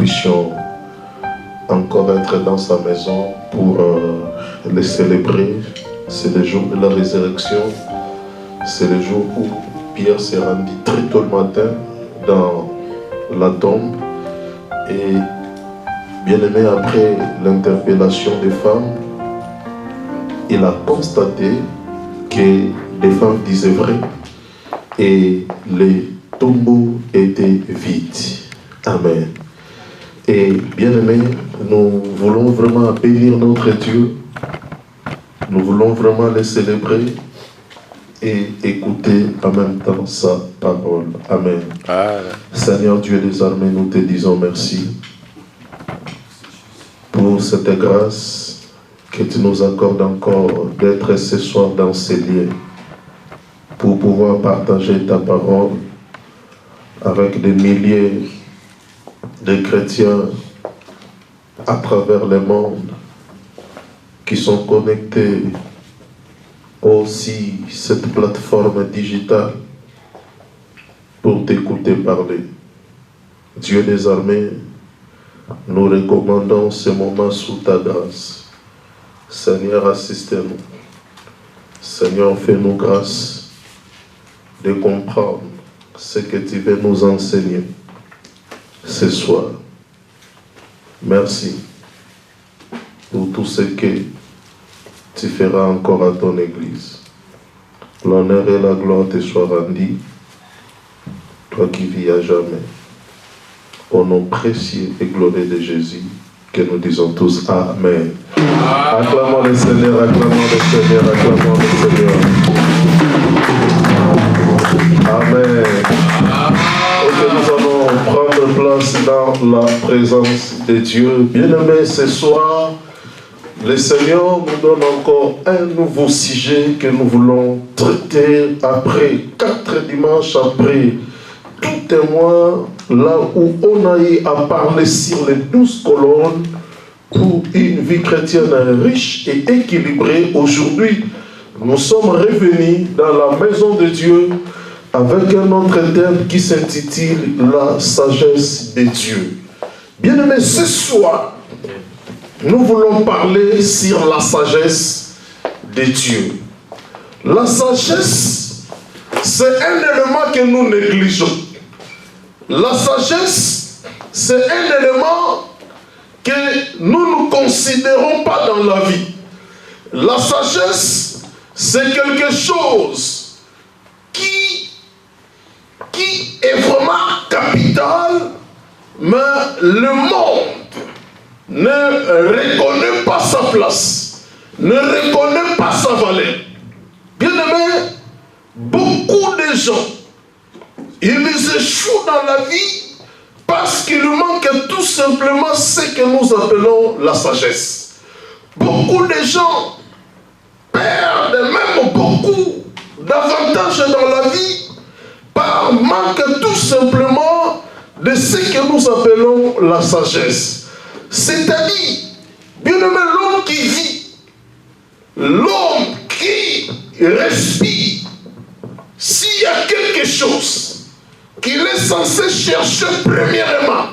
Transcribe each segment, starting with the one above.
puissions encore être dans sa maison pour les célébrer. C'est le jour de la résurrection. C'est le jour où Pierre s'est rendu très tôt le matin dans la tombe. Et bien aimé, après l'interpellation des femmes, il a constaté que les femmes disaient vrai et les tombeaux étaient vides. Amen. Et bien aimé, nous voulons vraiment bénir notre Dieu. Nous voulons vraiment le célébrer et écouter en même temps sa parole. Amen. Seigneur Dieu des armées, nous te disons merci pour cette grâce que tu nous accordes encore d'être ce soir dans ces lieux pour pouvoir partager ta parole avec des milliers de chrétiens à travers le monde qui sont connectés aussi cette plateforme digitale pour t'écouter parler. Dieu des armées, nous recommandons ce moment sous ta grâce. Seigneur, assistez-nous. Seigneur, fais-nous grâce de comprendre ce que tu veux nous enseigner ce soir. Merci pour tout ce que tu feras encore à ton Église. L'honneur et la gloire te soient rendus, toi qui vis à jamais. Au nom précieux et glorieux de Jésus, que nous disons tous Amen. Acclamons le Seigneur, acclamons le Seigneur, acclamons le Seigneur. Amen. Et que nous allons prendre place dans la présence de Dieu. Bien-aimés, ce soir, le Seigneur nous donne encore un nouveau sujet que nous voulons traiter après 4 dimanches après tout un mois, là où on a eu à parler sur les 12 colonnes pour une vie chrétienne riche et équilibrée. Aujourd'hui, nous sommes revenus dans la maison de Dieu avec un autre thème qui s'intitule la sagesse de Dieu. Bien aimé, ce soir, nous voulons parler sur la sagesse de Dieu. La sagesse, c'est un élément que nous négligeons. La sagesse, c'est un élément que nous ne considérons pas dans la vie. La sagesse, c'est quelque chose qui est vraiment capital, mais le monde ne reconnaît pas sa place, ne reconnaît pas sa valeur. Bien aimé, beaucoup de gens, ils échouent dans la vie parce qu'il manque tout simplement ce que nous appelons la sagesse. Beaucoup de gens perdent même beaucoup d'avantages dans la vie par manque tout simplement de ce que nous appelons la sagesse. C'est-à-dire, bien aimé, l'homme qui vit, l'homme qui respire, s'il y a quelque chose qu'il est censé chercher premièrement,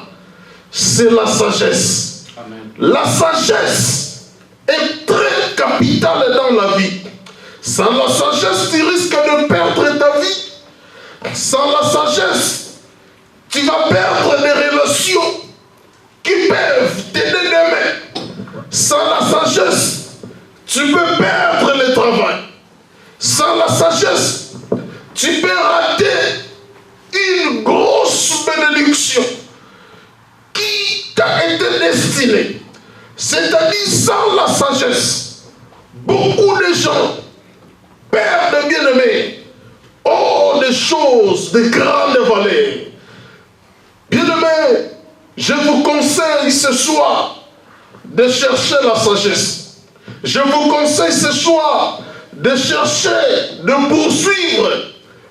c'est la sagesse. Amen. La sagesse est très capitale dans la vie. Sans la sagesse, tu risques de perdre ta vie. Sans la sagesse, tu vas perdre des relations qui peuvent t'aider demain. Sans la sagesse, tu peux perdre le travail. Sans la sagesse, tu peux rater une grosse bénédiction qui t'a été destinée. C'est-à-dire, sans la sagesse, beaucoup de gens perdent, bien aimés, des choses de grande valeur. Bien aimé, je vous conseille ce soir de chercher la sagesse. Je vous conseille ce soir de chercher, de poursuivre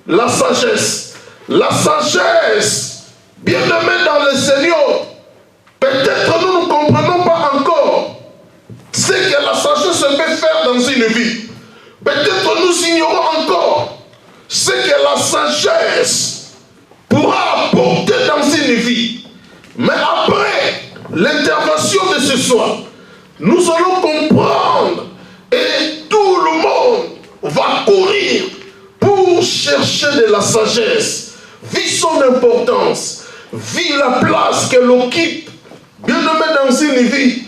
la sagesse. La sagesse, bien aimé dans le Seigneur, peut-être nous ne comprenons pas encore ce que la sagesse peut faire dans une vie. Peut-être nous ignorons encore ce que la sagesse pourra apporter dans une vie. Mais après l'intervention de ce soir, nous allons comprendre et tout le monde va courir pour chercher de la sagesse, vu son importance, vu la place qu'elle occupe, bien aimé dans une vie.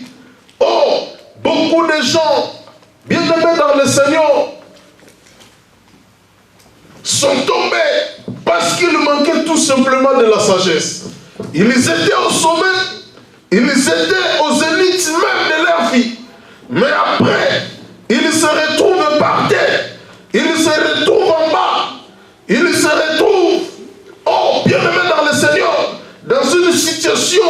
Oh, beaucoup de gens, bien aimés dans le Seigneur, sont tombés parce qu'ils manquaient tout simplement de la sagesse. Ils étaient au sommet, ils étaient aux zéniths même de leur vie. Mais après, ils se retrouvent par terre, ils se retrouvent en bas, ils se retrouvent, oh, bien aimés dans le Seigneur, dans une situation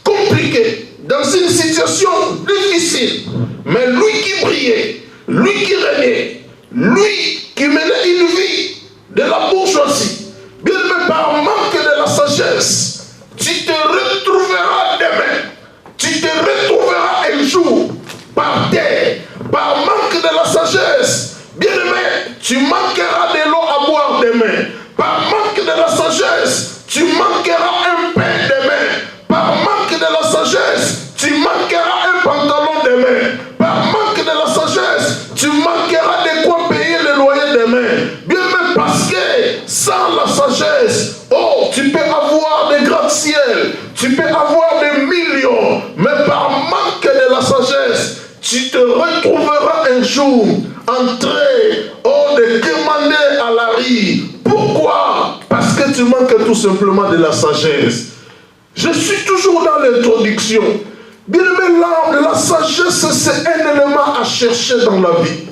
compliquée, dans une situation difficile. Mais lui qui brillait, lui qui régnait, lui qui menait une vie de la bourgeoisie, bien aimé, par manque de la sagesse, tu te retrouveras demain, tu te retrouveras un jour par terre, par manque de la sagesse. Bien aimé, tu manqueras de l'eau à boire demain. Par manque de la sagesse, tu manqueras un pain demain. Par manque de la sagesse, tu manqueras un pantalon demain. Par manque de la sagesse, tu manqueras de quoi payer le loyer demain. Bien aimé, parce que sans la sagesse, oh, tu peux avoir des gratte-ciel, tu peux avoir des millions, mais par manque de la sagesse, tu te retrouveras un jour en train de demander à la rue. Pourquoi? Parce que tu manques tout simplement de la sagesse. Je suis toujours dans l'introduction. Bien aimé, la sagesse, c'est un élément à chercher dans la vie.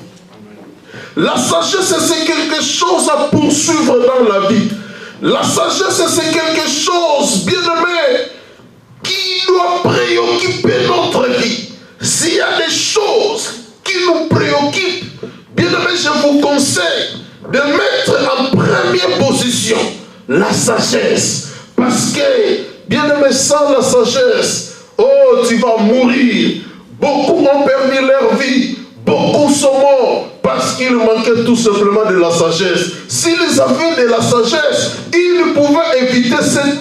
La sagesse, c'est quelque chose à poursuivre dans la vie. La sagesse, c'est quelque chose, bien aimé, qui doit préoccuper notre vie. S'il y a des choses qui nous préoccupent, bien aimé, je vous conseille de mettre en première position la sagesse. Parce que, bien aimé, sans la sagesse, oh, tu vas mourir. Beaucoup ont perdu leur vie. Beaucoup sont morts parce qu'ils manquaient tout simplement de la sagesse. S'ils avaient de la sagesse, ils pouvaient éviter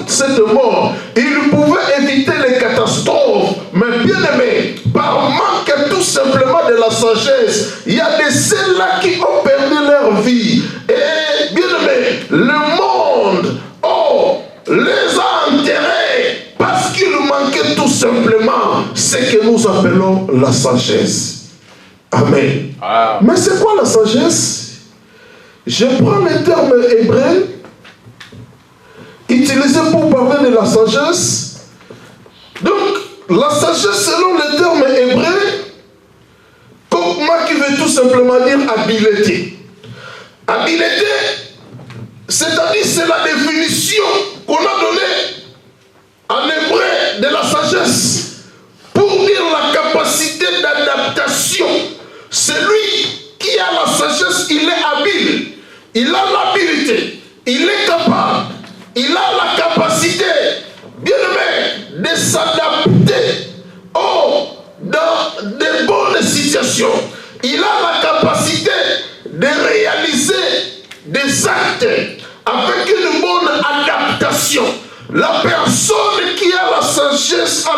cette mort. Ils pouvaient éviter les catastrophes. Mais bien aimé, par manque tout simplement de la sagesse, il y a des ceux-là qui ont perdu leur vie. Et bien aimé, le monde, oh, les a enterrés parce qu'ils manquaient tout simplement ce que nous appelons la sagesse. Amen. Ah. Mais c'est quoi la sagesse? Je prends le terme hébreu utilisé pour parler de la sagesse. Donc, la sagesse selon le terme hébreu, comme moi qui veut tout simplement dire habileté. Habileté, c'est-à-dire c'est la définition qu'on a donnée en hébreu de la sagesse pour dire la capacité d'adaptation. Celui qui a la sagesse, il est habile, il a l'habilité, il est capable, il a la capacité, bien aimé, de s'adapter dans de bonnes situations. Il a la capacité de réaliser des actes avec une bonne adaptation. La personne qui a la sagesse a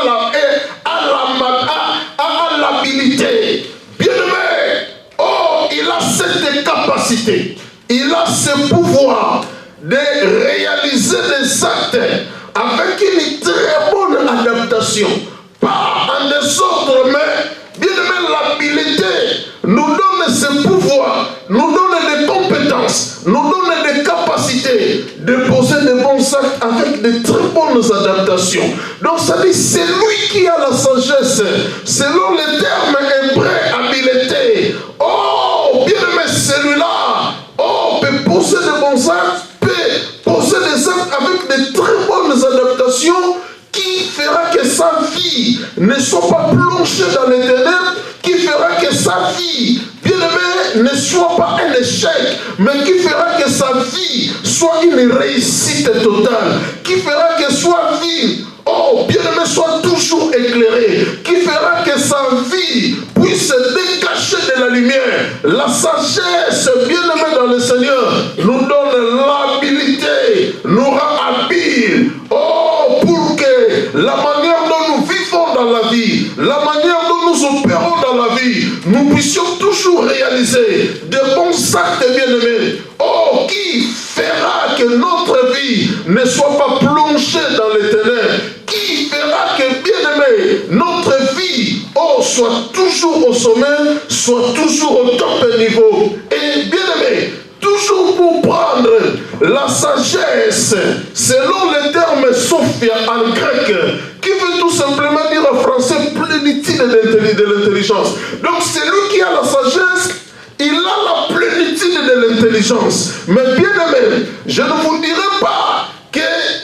l'habilité. Bien aimé, oh, il a cette capacité, il a ce pouvoir de réaliser des actes avec une très bonne adaptation. Pas en désordre, mais bien aimé, l'habilité nous donne ce pouvoir, nous donne des compétences, nous donne des capacités de poser de bons actes avec de très bonnes adaptations. Donc ça dit, c'est lui qui a la sagesse, selon les termes hébreux, habileté. Oh, bien aimé, celui-là, oh, peut poser de bons actes, peut poser des actes avec de très bonnes adaptations, qui fera que sa vie ne soit pas plongée dans les ténèbres, qui fera que sa vie, bien aimé, ne soit pas un échec, mais qui fera que sa vie soit une réussite totale, qui fera que sa vie, oh, bien aimé, soit toujours éclairée, qui fera que sa vie puisse décacher de la lumière. La sagesse, bien aimé dans le Seigneur, nous donne l'habilité, nous rend habile, oh, pour que la manière dont nous dans la vie, la manière dont nous opérons dans la vie, nous puissions toujours réaliser de bons actes bien-aimés. Oh, qui fera que notre vie ne soit pas plongée dans les ténèbres? Qui fera que, bien-aimé, notre vie soit toujours au sommet, soit toujours au top niveau? Et bien-aimé, toujours pour prendre la sagesse, selon le terme Sophia en grec, qui veut tout simplement dire en français plénitude de l'intelligence. Donc celui qui a la sagesse, il a la plénitude de l'intelligence. Mais bien aimé, je ne vous dirai pas que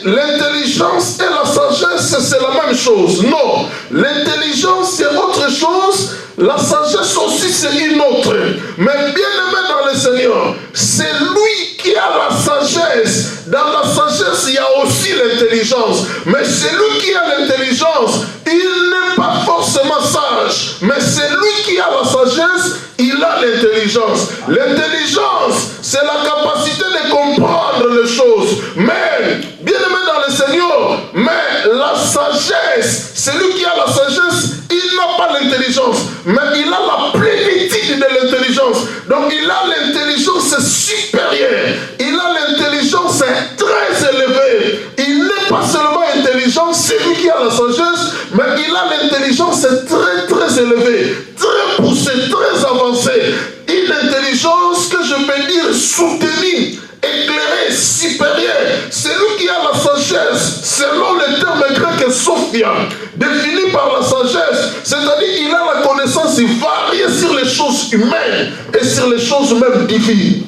l'intelligence et la sagesse c'est la même chose. Non, l'intelligence c'est autre chose, la sagesse aussi c'est une autre. Mais bien aimé dans le Seigneur, c'est lui qui a la sagesse. Dans la sagesse il y a aussi l'intelligence. Mais celui qui a l'intelligence, il n'est pas forcément sage. Mais celui qui a la sagesse, il a l'intelligence. L'intelligence, c'est la capacité de comprendre les choses. Mais, bien aimé dans le Seigneur, mais la sagesse, celui qui a la sagesse, il n'a pas l'intelligence, mais il a la plénitude de l'intelligence. Donc il a l'intelligence supérieure. Il a l'intelligence très élevée. Il n'est pas seulement intelligent, celui qui a la sagesse, mais il a l'intelligence très élevée, très poussée, très avancée. Une intelligence que je peux dire soutenue, éclairée, supérieure. Celui qui a la sagesse, selon le terme grec Sophia, défini par la sagesse, c'est-à-dire qu'il a la connaissance variée sur les choses humaines et sur les choses même divines.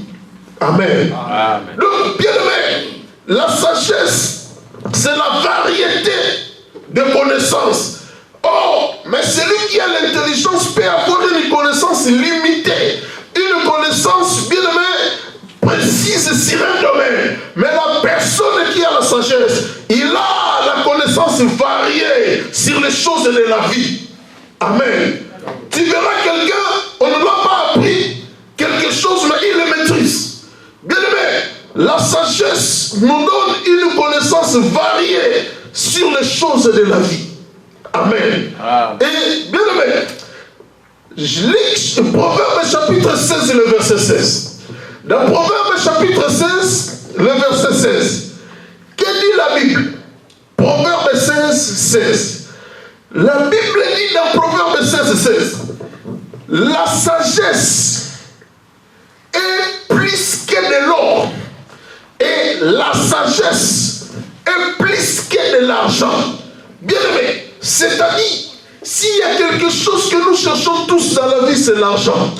Amen. Amen. Donc, bien aimé, la sagesse, c'est la variété de connaissances. Oh, mais celui qui a l'intelligence peut avoir une connaissance limitée, une connaissance, bien aimé, précise sur un domaine. Mais la personne qui a la sagesse, il a la connaissance variée sur les choses de la vie. Amen. Tu verras quelqu'un, on ne l'a pas appris quelque chose, mais il le maîtrise. Bien aimé, la sagesse nous donne une connaissance variée sur les choses de la vie. Amen. Et bien aimé, je lis Proverbe chapitre 16, le verset 16. Dans Proverbe chapitre 16, le verset 16, que dit la Bible? Proverbe 16, 16. La Bible dit dans Proverbe 16, 16, la sagesse est plus que de l'or, et la sagesse est plus que de l'argent. Bien aimé, c'est-à-dire, s'il y a quelque chose que nous cherchons tous dans la vie, c'est l'argent.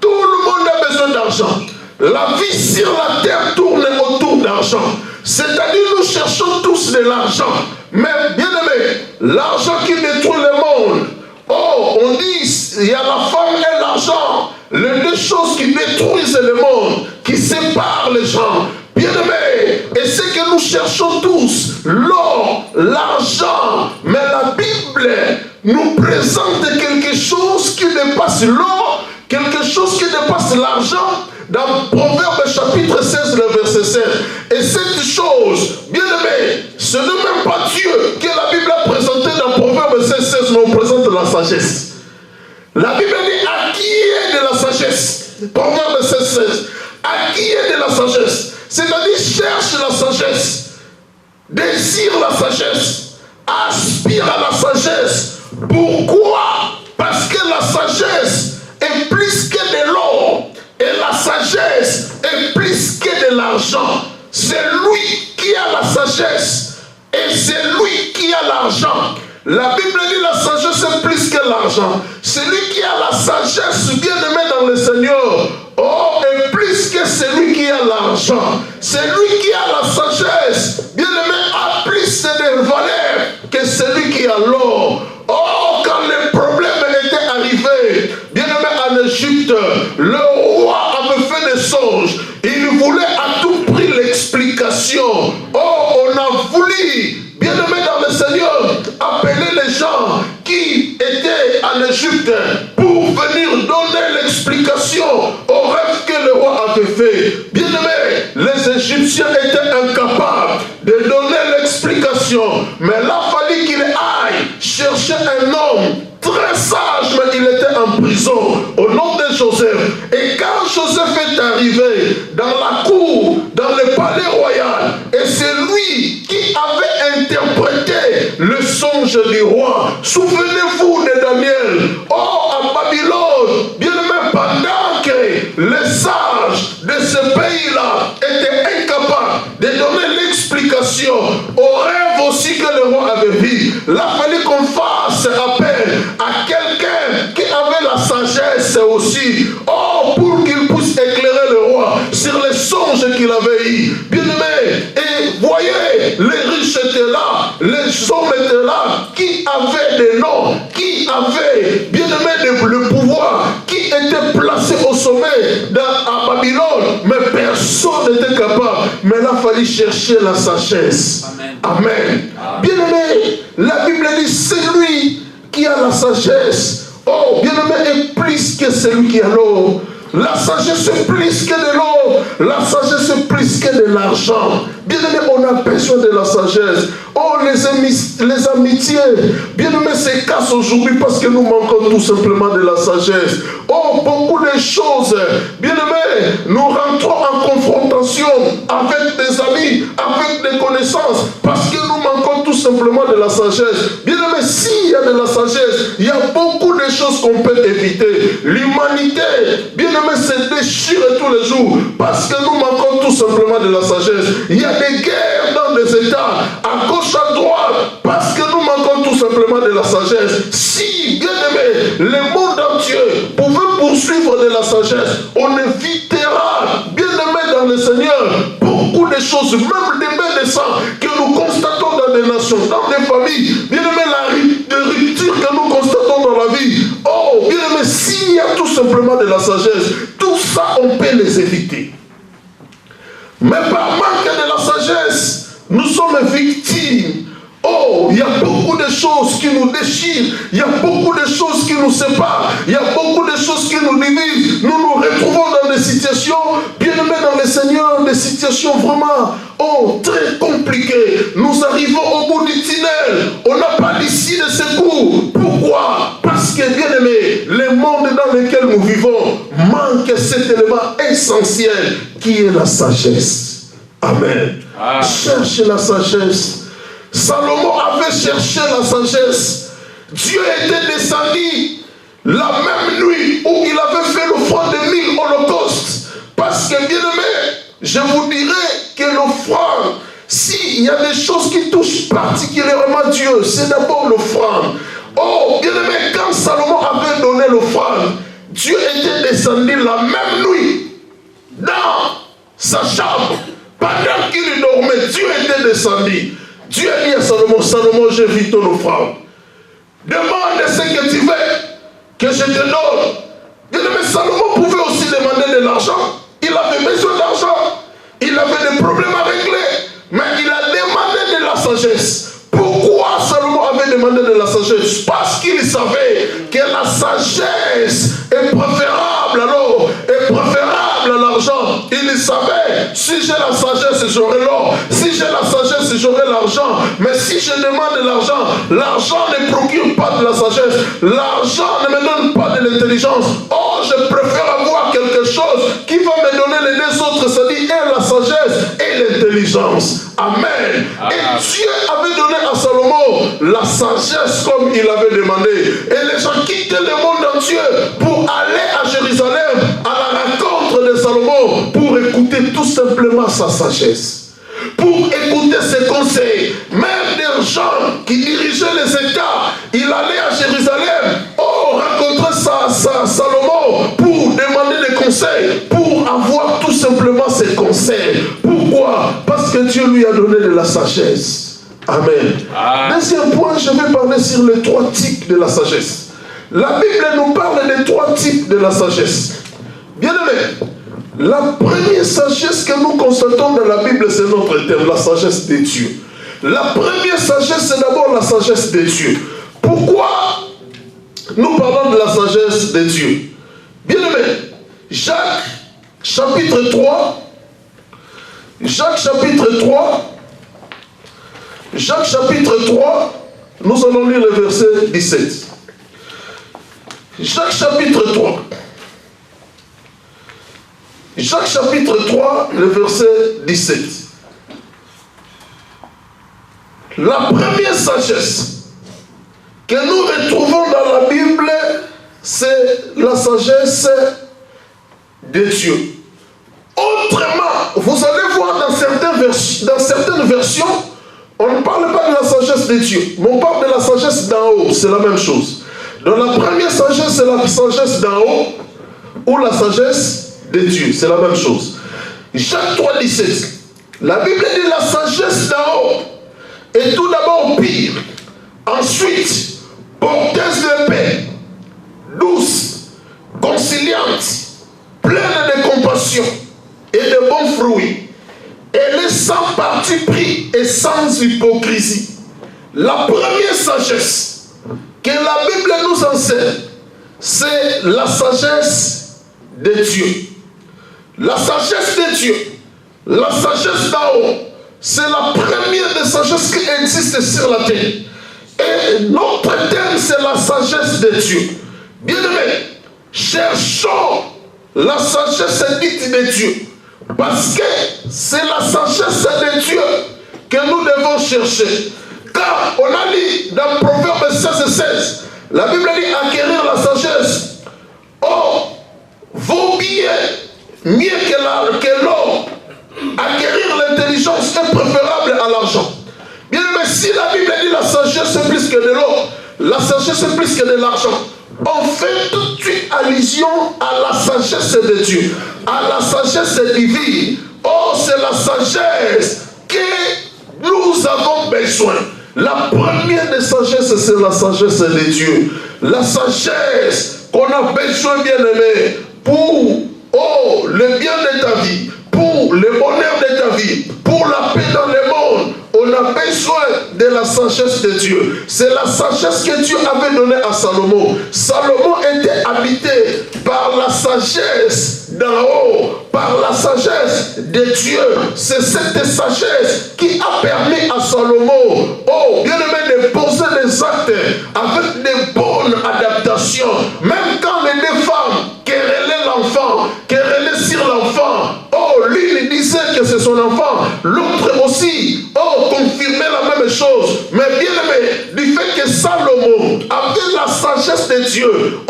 Tout le monde a besoin d'argent. La vie sur la terre tourne autour d'argent. C'est-à-dire, nous cherchons tous de l'argent. Mais, bien aimé, l'argent qui détruit le monde. Oh, on dit, il y a la femme et l'argent. Les deux choses qui détruisent le monde, qui séparent les gens. Bien aimé, et ce que nous cherchons tous, l'or, l'argent, mais la Bible nous présente quelque chose qui dépasse l'or, quelque chose qui dépasse l'argent, dans Proverbe chapitre 16, le verset 7. Et cette chose, bien aimé, ce n'est même pas Dieu que la Bible a présenté dans Proverbe 16, 16, mais on présente la sagesse. La Bible dit à qui est de la sagesse. Proverbe 16, 16. À qui est de la sagesse? C'est-à-dire, cherche la sagesse, désire la sagesse, aspire à la sagesse. Pourquoi? Parce que la sagesse est plus que de l'or, et la sagesse est plus que de l'argent. C'est lui qui a la sagesse, et c'est lui qui a l'argent. La Bible dit la sagesse est plus que l'argent. Celui qui a la sagesse, bien aimé dans le Seigneur, oh, est plus que celui qui a l'argent. Celui qui a la sagesse, bien aimé, a plus de valeur que celui qui a l'or. Oh, quand les problèmes étaient arrivés, bien aimé, en Égypte, le roi avait fait des songes. Il voulait à tout prix l'explication. Oh, on a voulu, bien aimé dans le Seigneur, appeler les gens qui étaient en Égypte pour venir donner l'explication au rêve que le roi avait fait. Bien aimé, les Égyptiens étaient incapables de donner l'explication, mais là, il fallait qu'il aille cherchait un homme très sage, mais il était en prison, au nom de Joseph. Et quand Joseph est arrivé dans la cour, dans le palais royal, et c'est lui qui avait interprété le songe du roi. Souvenez-vous de Daniel. Oh, à Babylone, bien aimé, pendant que les sages de ce pays-là étaient incapables de donner l'explication au rêve aussi que le roi avait vu, il a fallu qu'on fasse appel à quelqu'un qui avait la sagesse aussi, oh, pour qu'il puisse éclairer le roi sur les songes qu'il avait eu. Bien aimé, et voyez, les riches étaient là, les hommes étaient là, qui avaient des noms, qui avaient, bien aimé, le pouvoir, qui étaient placés au sommet à Babylone, mais personne n'était capable. Mais il a fallu chercher la sagesse. Amen. Amen. Bien aimé, la Bible dit, c'est lui qui a la sagesse. Oh, bien aimé, est plus que celui qui a l'or. La sagesse est plus que de l'or. La sagesse est plus que de l'argent. Bien aimé, on a besoin de la sagesse. Oh, les amitiés, bien aimé, se cassent aujourd'hui parce que nous manquons tout simplement de la sagesse. Oh, beaucoup de choses, bien aimé, nous rentrons en confrontation avec des amis, avec des connaissances, parce que nous manquons tout simplement de la sagesse. Bien aimé, s'il y a de la sagesse, il y a beaucoup de choses qu'on peut éviter. L'humanité, bien aimé, se déchire tous les jours, parce que nous manquons tout simplement de la sagesse. Il y a des guerres dans les États, à gauche, à droite, parce que nous manquons tout simplement de la sagesse. Si, bien aimé, le monde entier pouvait poursuivre de la sagesse, on évitera, bien aimé dans le Seigneur, beaucoup de choses, même des bains de sang que nous constatons dans des nations, dans des familles, bien aimé, la rupture que nous constatons dans la vie. Oh, bien aimé, s'il y a tout simplement de la sagesse, tout ça, on peut les éviter. Mais par manque de la sagesse, nous sommes victimes. Oh, il y a beaucoup de choses qui nous déchirent, il y a beaucoup de choses qui nous séparent, il y a beaucoup de choses qui nous divisent. Nous nous retrouvons dans des situations, bien aimés dans le Seigneur, des situations vraiment, oh, très compliquées. Nous arrivons au bout du tunnel, on n'a pas d'issue de secours. Pourquoi? Parce que, bien aimé, le monde dans lequel nous vivons manque cet élément essentiel qui est la sagesse. Amen. Ah. Cherche la sagesse. Salomon avait cherché la sagesse. Dieu était descendu la même nuit où il avait fait l'offrande de 1000 holocaustes. Parce que, bien aimé, je vous dirais que l'offrande, s'il y a des choses qui touchent particulièrement Dieu, c'est d'abord l'offrande. Oh, bien aimé, quand Salomon avait donné l'offrande, Dieu était descendu la même nuit dans sa chambre. Pendant qu'il dormait, Dieu était descendu. Dieu a dit à Salomon, Salomon, j'ai vu ton offrande. Demande ce que tu veux, que je te donne. Bien aimé, Salomon pouvait aussi demander de l'argent. Il avait besoin d'argent. Il avait des problèmes à régler. Mais il a demandé de la sagesse. Pourquoi Salomon avait demandé de la sagesse? Parce qu'il savait que la sagesse est préférable alors, est préférable à l'argent. Il savait, si j'ai la sagesse, j'aurai l'or. Si j'ai la sagesse, j'aurai l'argent. Mais si je demande de l'argent, l'argent ne procure pas de la sagesse. L'argent ne me donne pas de l'intelligence. Oh, je préfère avoir quelque chose qui va me donner les deux autres, c'est-à-dire la sagesse et l'intelligence. Amen. Et Dieu avait donné à Salomon la sagesse comme il avait demandé. Et les gens quittaient le monde entier pour aller à Jérusalem à la rencontre de Salomon pour écouter tout simplement sa sagesse. Pour écouter ses conseils. Même des gens qui dirigeaient les États, il allait à Jérusalem, oh, rencontrer Salomon pour demander des conseils, pour avoir tout simplement ses conseils. Pourquoi? Parce que Dieu lui a donné de la sagesse. Amen. Deuxième point, je vais parler sur les 3 types de la sagesse. La Bible nous parle des 3 types de la sagesse. Bien aimé, la première sagesse que nous constatons dans la Bible, c'est notre thème, la sagesse de Dieu. La première sagesse, c'est d'abord la sagesse de Dieu. Pourquoi nous parlons de la sagesse de Dieu? Bien aimé, Jacques chapitre 3, Jacques chapitre 3, Nous allons lire le verset 17. Jacques chapitre 3. Jacques chapitre 3, le verset 17. La première sagesse que nous retrouvons dans la Bible, c'est la sagesse de Dieu. Autrement, vous allez voir dans certaines versions, on ne parle pas de la sagesse de Dieu, mais on parle de la sagesse d'en haut, c'est la même chose. Donc la première sagesse, c'est la sagesse d'en haut, ou la sagesse de Dieu, c'est la même chose. Jacques 3, 17. La Bible dit la sagesse d'en haut est tout d'abord pire, ensuite porteuse de paix, douce, conciliante, pleine de compassion et de bons fruits. Elle est sans parti pris et sans hypocrisie. La première sagesse que la Bible nous enseigne, c'est la sagesse de Dieu. La sagesse de Dieu, la sagesse d'en haut, c'est la première des sagesses qui existe sur la terre. Et notre thème, c'est la sagesse de Dieu. Bien-aimés, cherchons la sagesse dite de Dieu. Parce que c'est la sagesse de Dieu que nous devons chercher. Car on a lu dans Proverbe 16 et 16, la Bible dit acquérir la sagesse. Oh, vaut bien, mieux que l'or. Acquérir l'intelligence est préférable à l'argent. Bien, mais si la Bible dit la sagesse est plus que de l'or, la sagesse est plus que de l'argent, on fait tout de suite allusion à la sagesse de Dieu, à la sagesse divine. Oh, c'est la sagesse que nous avons besoin. La première des sagesses, c'est la sagesse de Dieu. La sagesse qu'on a besoin, bien aimé, pour le bien de ta vie, pour le bonheur de ta vie, pour la paix dans le monde. On a besoin de la sagesse de Dieu. C'est la sagesse que Dieu avait donnée à Salomon. Salomon était habité par la sagesse d'en haut, par la sagesse de Dieu. C'est cette sagesse qui a permis à Salomon, bien aimé, de poser des actes avec des bonnes adaptations. Même quand les deux femmes querellaient l'enfant, querellaient sur l'enfant, l'une disait que c'est son enfant, l'autre aussi, confirmait la même chose. Mais bien aimé, du fait que Salomon avait la sagesse de Dieu,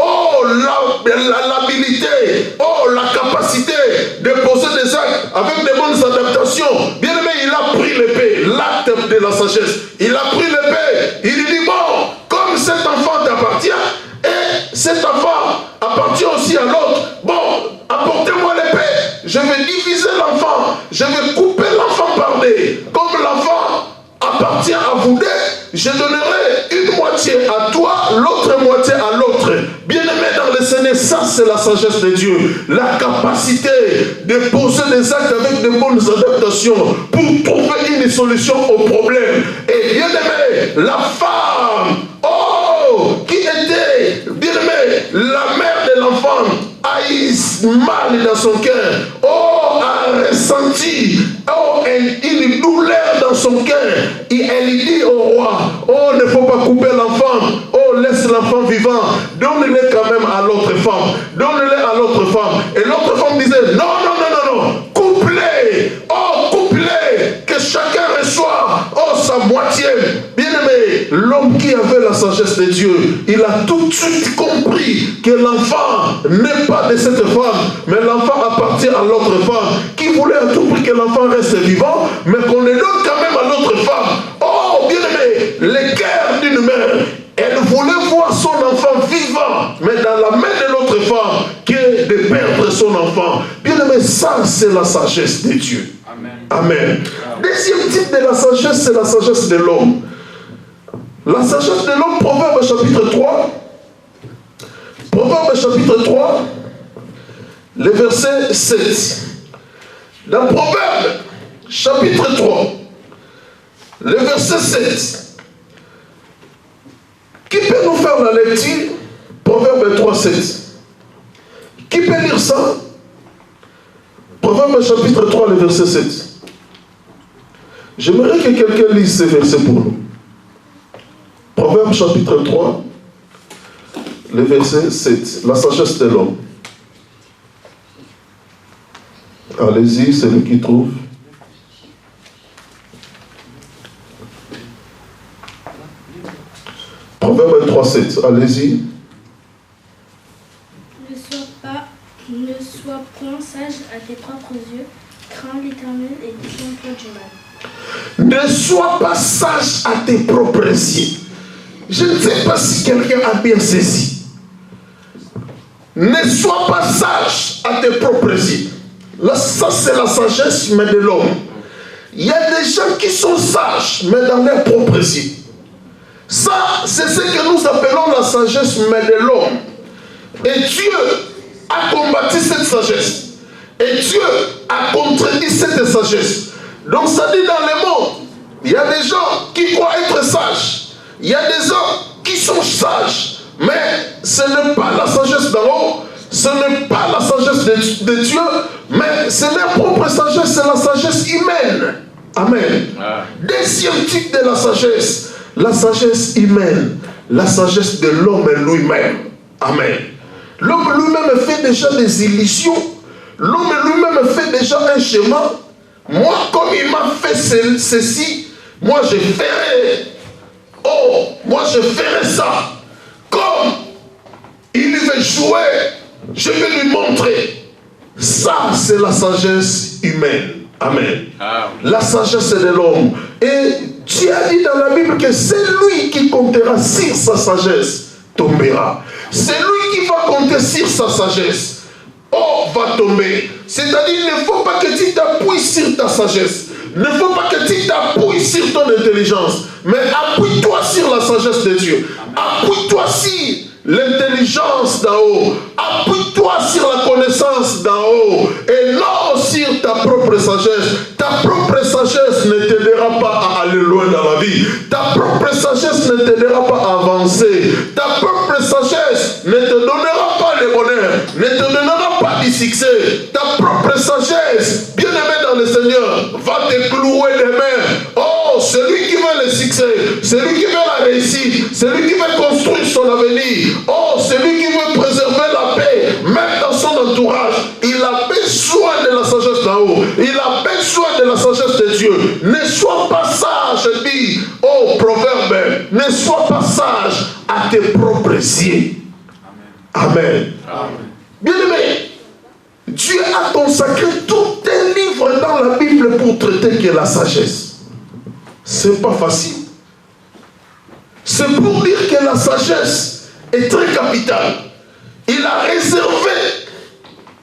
l'habilité, la capacité de poser des actes avec de bonnes adaptations, bien aimé, il a pris l'épée, l'acte de la sagesse. Il a pris l'épée, il lui dit, bon, comme cet enfant t'appartient, et cet enfant appartient aussi à l'autre, bon, apportez-moi l'épée, je vais diviser l'enfant, je vais couper l'enfant par deux. Comme l'enfant appartient à vous deux, je donnerai une moitié à toi, l'autre moitié à l'autre. Bien-aimé dans le Seigneur, ça c'est la sagesse de Dieu. La capacité de poser des actes avec de bonnes adaptations pour trouver une solution au problème. Et bien-aimé, la femme, qui était, bien-aimé, la mère de l'enfant, a eu mal dans son cœur, a ressenti une douleur dans son cœur, et elle dit au roi, ne faut pas couper l'enfant, laisse l'enfant vivant, donne-le quand même à l'autre femme, donne-le à l'autre femme. Et l'autre femme disait, non, coupe-les, coupe-les, que chacun reçoit sa moitié. Bien-aimé, l'homme qui avait la sagesse de Dieu, il a tout de suite compris que l'enfant n'est pas de cette femme, mais l'enfant appartient à l'autre femme, qui voulait à tout prix que l'enfant reste vivant, mais qu'on le donne quand même à l'autre femme. Bien-aimé, le cœur d'une mère, elle voulait voir son enfant vivant, mais dans la main de l'autre femme, que de perdre son enfant. Bien-aimé, ça c'est la sagesse de Dieu. Amen. Deuxième type de la sagesse, c'est la sagesse de l'homme. La sagesse de l'homme, Proverbe chapitre 3. Proverbe chapitre 3, le verset 7. Dans Proverbe chapitre 3, le verset 7. Qui peut nous faire la lecture? Proverbe 3, 7. Qui peut lire ça? Proverbe chapitre 3, le verset 7. J'aimerais que quelqu'un lise ce verset pour nous. Proverbe chapitre 3, le verset 7. La sagesse de l'homme. Allez-y, c'est lui qui trouve. Proverbe 3, 7. Allez-y. Ne sois point sage à tes propres yeux, crains l'Éternel et défends-toi du mal. Ne sois pas sage à tes propres yeux. Je ne sais pas si quelqu'un a bien saisi. Ne sois pas sage à tes propres yeux. Là, ça c'est la sagesse, mais de l'homme. Il y a des gens qui sont sages, mais dans leurs propres yeux. Ça, c'est ce que nous appelons la sagesse, mais de l'homme. Et Dieu a combattu cette sagesse. Et Dieu a contredit cette sagesse. Donc ça dit dans le monde, il y a des gens qui croient être sages. Il y a des gens qui sont sages. Mais ce n'est pas la sagesse d'en haut. Ce n'est pas la sagesse de Dieu. Mais c'est leur propre sagesse. C'est la sagesse humaine. Amen. Deuxième type de la sagesse humaine. La sagesse de l'homme lui-même. Amen. L'homme lui-même fait déjà des illusions. L'homme lui-même fait déjà un schéma. Moi, comme il m'a fait ceci, moi je ferai. Oh, moi je ferai ça. Comme il veut jouer, je vais lui montrer. Ça, c'est la sagesse humaine. Amen. La sagesse de l'homme. Et Dieu a dit dans la Bible que c'est lui qui comptera sur sa sagesse tombera. C'est lui qui va compter sur sa sagesse. Oh, va tomber. C'est-à-dire, il ne faut pas que tu t'appuies sur ta sagesse. Il ne faut pas que tu t'appuies sur ton intelligence. Mais appuie-toi sur la sagesse de Dieu. Appuie-toi sur l'intelligence d'en haut. Appuie-toi sur la connaissance d'en haut. Et non sur ta propre sagesse. Ta propre sagesse ne t'aidera pas à aller loin dans la vie. Ta propre sagesse ne t'aidera pas à avancer. Ta propre sagesse ne te donnera pas le bonheur. Ne te donnera pas du succès. Ta propre sagesse, bien aimé dans le Seigneur, va te clouer les mains. Oh, celui qui veut le succès, celui qui veut la réussite, celui qui veut construire son avenir, oh, celui qui veut préserver la paix, même dans son entourage, il a besoin de la sagesse d'en haut. Il a besoin de la sagesse de Dieu. Ne sois pas sage, dit, oh, Proverbe, ne sois pas sage à tes propres yeux. Amen. Amen. Bien aimé, Dieu a consacré tout un livre dans la Bible pour traiter que la sagesse. C'est pas facile. C'est pour dire que la sagesse est très capitale. Il a réservé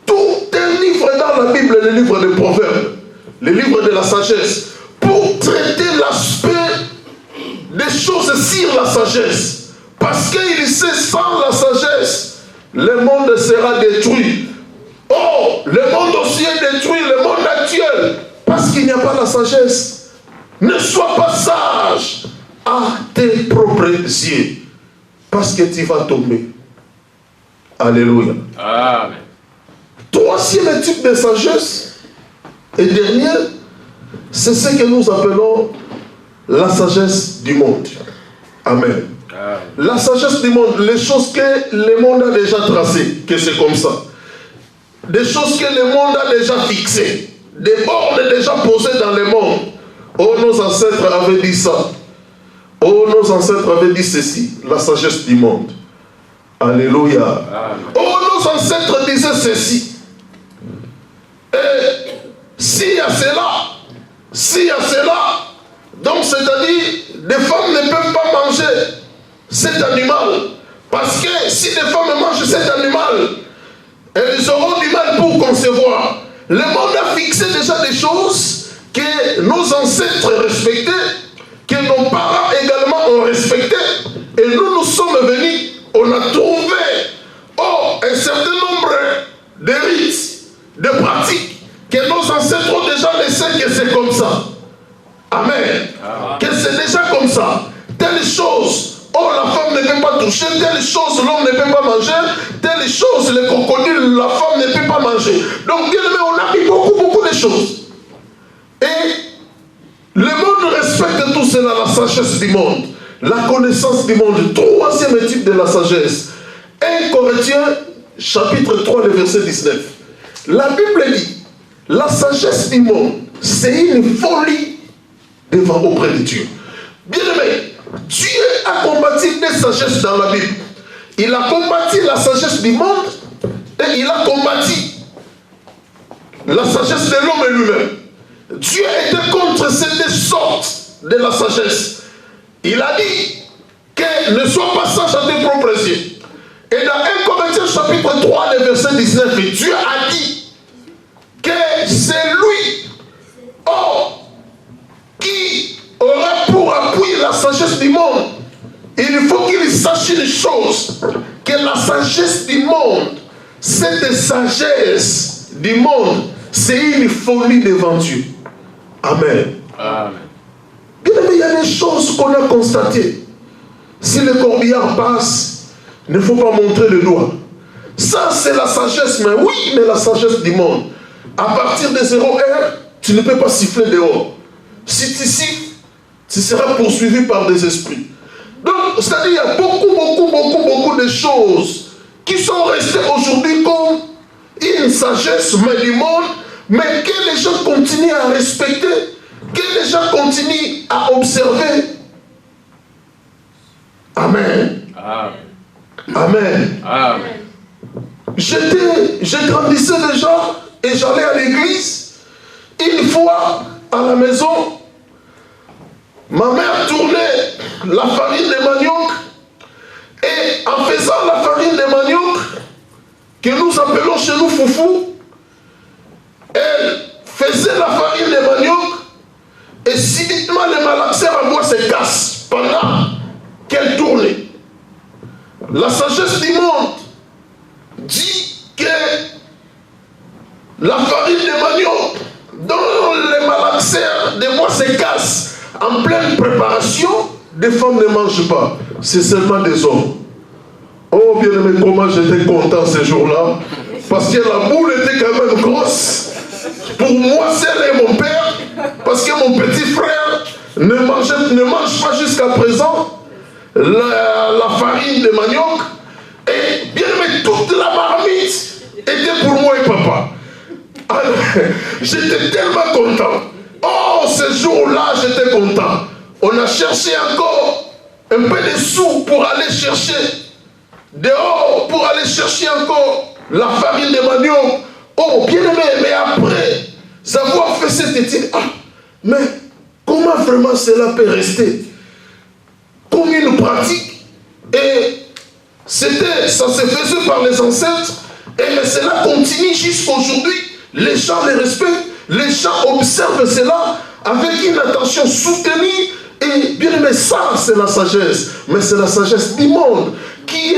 tout un livre dans la Bible, le livre des Proverbes, le livre de la sagesse, pour traiter l'aspect des choses sur la sagesse. Parce qu'il sait, sans la sagesse, le monde sera détruit. Oh, le monde aussi est détruit, le monde actuel, parce qu'il n'y a pas la sagesse. Ne sois pas sage à tes propres yeux, parce que tu vas tomber. Alléluia. Amen. Troisième type de sagesse, et dernier, c'est ce que nous appelons la sagesse du monde. Amen. La sagesse du monde, les choses que le monde a déjà tracées, que c'est comme ça. Des choses que le monde a déjà fixées, des bornes déjà posées dans le monde. Oh, nos ancêtres avaient dit ça. Oh, nos ancêtres avaient dit ceci, la sagesse du monde. Alléluia. Amen. Oh, nos ancêtres disaient ceci. Et s'il y a cela, donc c'est-à-dire, des femmes ne peuvent pas manger cet animal. Parce que si des femmes mangent cet animal, elles auront du mal pour concevoir. Le monde a fixé déjà des choses que nos ancêtres respectaient, que nos parents également ont respecté. Et nous sommes venus, on a trouvé un certain nombre de rites, de pratiques, que nos ancêtres ont déjà laissé que c'est comme ça. Amen. Que c'est déjà comme ça. Telle chose. Oh, la femme ne peut pas toucher, telle chose, l'homme ne peut pas manger, telle chose, le crocodile, la femme ne peut pas manger. Donc, bien aimé, on a mis beaucoup de choses. Et le monde respecte tout cela, la sagesse du monde. la connaissance du monde. Troisième type de la sagesse. 1 Corinthiens, chapitre 3, le verset 19. La Bible dit, la sagesse du monde, c'est une folie auprès de Dieu. Bien aimé, Dieu a combattu des sagesses dans la Bible. Il a combattu la sagesse du monde et il a combattu la sagesse de l'homme lui-même. Dieu était contre ces deux sortes de la sagesse. Il a dit que ne sois pas sage à tes propres yeux. Et dans 1 Corinthiens chapitre 3, le verset 19, Dieu a dit que c'est lui qui aura pour appui la sagesse du monde. Il faut qu'il sache une chose, que la sagesse du monde, cette sagesse du monde, c'est une folie devant Dieu. Amen. Amen. Bien aimé, il y a des choses qu'on a constatées. Si le corbillard passe, il ne faut pas montrer le doigt. Ça, c'est la sagesse, mais oui, mais la sagesse du monde. À partir de 0 heure, tu ne peux pas siffler dehors. Si tu siffles, tu seras poursuivi par des esprits. Donc, c'est-à-dire, il y a beaucoup de choses qui sont restées aujourd'hui comme une sagesse mais du monde, mais que les gens continuent à respecter, que les gens continuent à observer. Amen. Amen. Amen. Amen. Je grandissais déjà et j'allais à l'église. Une fois à la maison, ma mère tournait la farine de manioc et en faisant la farine de manioc, que nous appelons chez nous foufou, elle faisait la farine de manioc et subitement le malaxeur à bois se casse pendant qu'elle tournait. La sagesse du monde dit que la farine de manioc dont le malaxeur de bois se casse en pleine préparation, des femmes ne mangent pas, c'est seulement des hommes. Oh bien aimé, comment j'étais content ce jour-là, parce que la boule était quand même grosse. Pour moi, c'est mon père, parce que mon petit frère ne mange pas jusqu'à présent la farine de manioc. Et bien aimé, toute la marmite était pour moi et papa. Alors, j'étais tellement content. Oh, ce jour-là, j'étais content. On a cherché encore un peu de sous pour aller chercher dehors, pour aller chercher encore la farine de manioc. Oh, bien aimé, mais après avoir fait cette étude, mais comment vraiment cela peut rester comme une pratique? Et ça se faisait par les ancêtres, et mais cela continue jusqu'à aujourd'hui. Les gens les respectent, les gens observent cela avec une attention soutenue. Et bien aimé, ça c'est la sagesse, mais c'est la sagesse du monde qui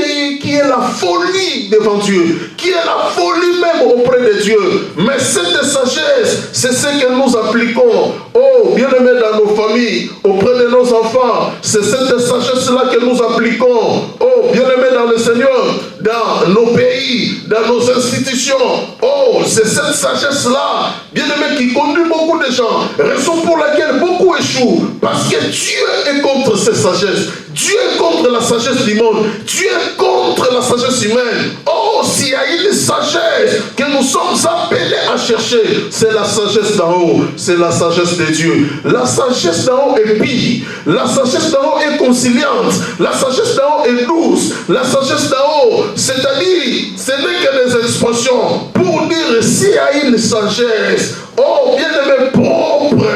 est la folie devant Dieu, qui est la folie même auprès de Dieu. Mais cette sagesse, c'est ce que nous appliquons, oh bien aimé, dans nos familles, auprès de nos enfants. C'est cette sagesse-là que nous appliquons, oh bien aimé, dans le Seigneur, dans nos pays, dans nos institutions. Oh, c'est cette sagesse-là, bien aimé, qui conduit beaucoup de gens, raison pour laquelle beaucoup échouent, parce que Dieu est contre cette sagesse. Dieu est contre la sagesse du monde. Dieu est contre la sagesse humaine. Oh, s'il y a une sagesse que nous sommes appelés à chercher, c'est la sagesse d'en haut. C'est la sagesse de Dieu. La sagesse d'en haut est pire. La sagesse d'en haut est conciliante. La sagesse d'en haut est douce. La sagesse d'en haut, c'est-à-dire, ce n'est que des expressions pour dire s'il y a une sagesse, oh, bien aimé, propre,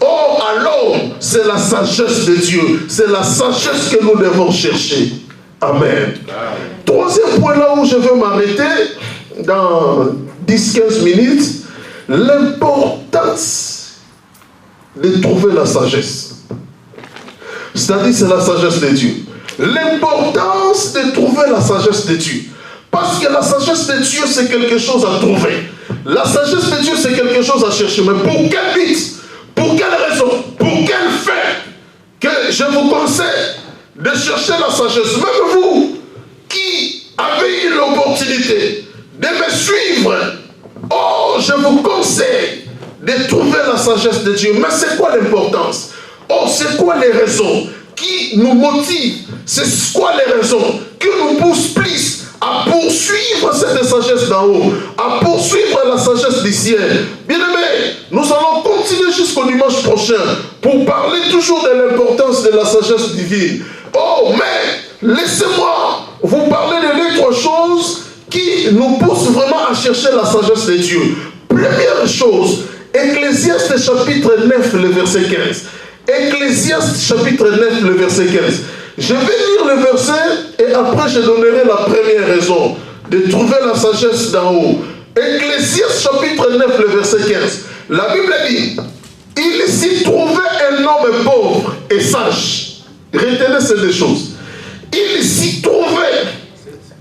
oh, à l'homme, c'est la sagesse de Dieu. C'est la sagesse que nous devons chercher. Amen. Troisième point là où je veux m'arrêter, dans 10-15 minutes, l'importance de trouver la sagesse. C'est-à-dire, c'est la sagesse de Dieu. L'importance de trouver la sagesse de Dieu. Parce que la sagesse de Dieu, c'est quelque chose à trouver. La sagesse de Dieu, c'est quelque chose à chercher. Mais pour quel but? Pour quelle raison? Pour quel fait? Que je vous conseille de chercher la sagesse. Même vous, qui avez eu l'opportunité de me suivre, oh, je vous conseille de trouver la sagesse de Dieu. Mais c'est quoi l'importance? Oh, c'est quoi les raisons qui nous motive? C'est quoi les raisons qui nous poussent plus à poursuivre cette sagesse d'en haut, à poursuivre la sagesse du ciel? Bien-aimés, nous allons continuer jusqu'au dimanche prochain pour parler toujours de l'importance de la sagesse divine. Oh, mais laissez-moi vous parler de deux, trois choses qui nous poussent vraiment à chercher la sagesse de Dieu. Première chose, Ecclésiaste chapitre 9, le verset 15. Ecclésiaste chapitre 9, le verset 15. Je vais lire le verset et après je donnerai la première raison de trouver la sagesse d'en haut. Ecclésiaste chapitre 9, le verset 15. La Bible dit, il s'y trouvait un homme pauvre et sage. Retenez ces deux choses. Il s'y trouvait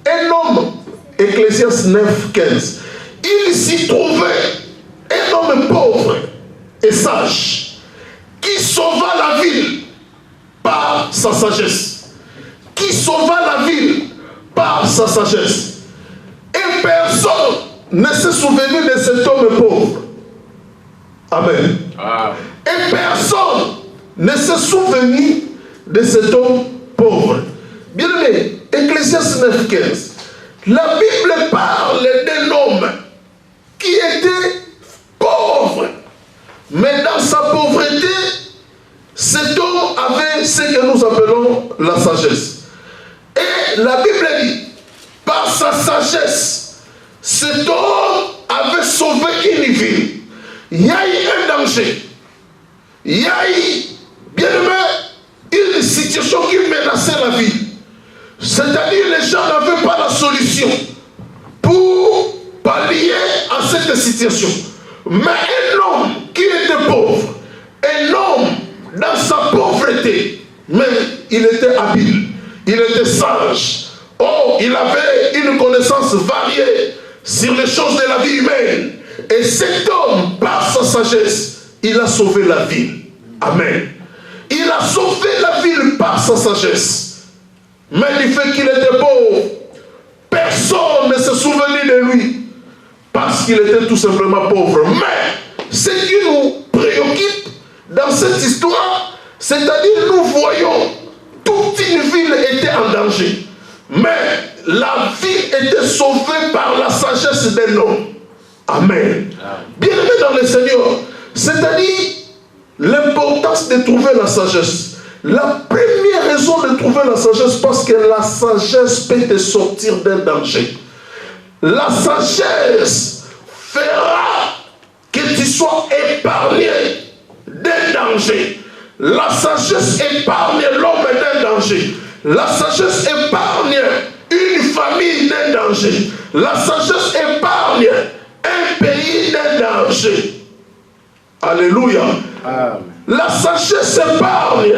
un homme, Ecclésiaste 9, 15. Il s'y trouvait un homme pauvre et sage qui sauva la ville par sa sagesse. Qui sauva la ville par sa sagesse. Et personne ne s'est souvenu de cet homme pauvre. Amen. Ah. Et personne ne s'est souvenu de cet homme pauvre. Bien aimé, Ecclésiaste 9, 15. La Bible parle d'un homme qui était pauvre. Mais dans sa pauvreté, cet homme avait ce que nous appelons la sagesse. Et la Bible dit, par sa sagesse, cet homme avait sauvé une ville. Il y a eu un danger. Il y a eu, bien aimé, une situation qui menaçait la vie. C'est-à-dire les gens n'avaient pas la solution pour pallier à cette situation. Mais un homme qui était pauvre, un homme dans sa pauvreté, mais il était habile, il était sage. Oh, il avait une connaissance variée sur les choses de la vie humaine. Et cet homme, par sa sagesse, il a sauvé la ville. Amen. Il a sauvé la ville par sa sagesse. Mais du fait qu'il était pauvre, personne ne se souvenait de lui. Parce qu'il était tout simplement pauvre. Mais ce qui nous préoccupe dans cette histoire, c'est-à-dire nous voyons toute une ville était en danger. Mais la ville était sauvée par la sagesse d'un homme. Amen. Bien-aimé dans le Seigneur, c'est-à-dire l'importance de trouver la sagesse. La première raison de trouver la sagesse, parce que la sagesse peut te sortir d'un danger. La sagesse fera que tu sois épargné d'un danger. La sagesse épargne l'homme d'un danger. La sagesse épargne une famille d'un danger. La sagesse épargne un pays d'un danger. Alléluia. Amen. La sagesse épargne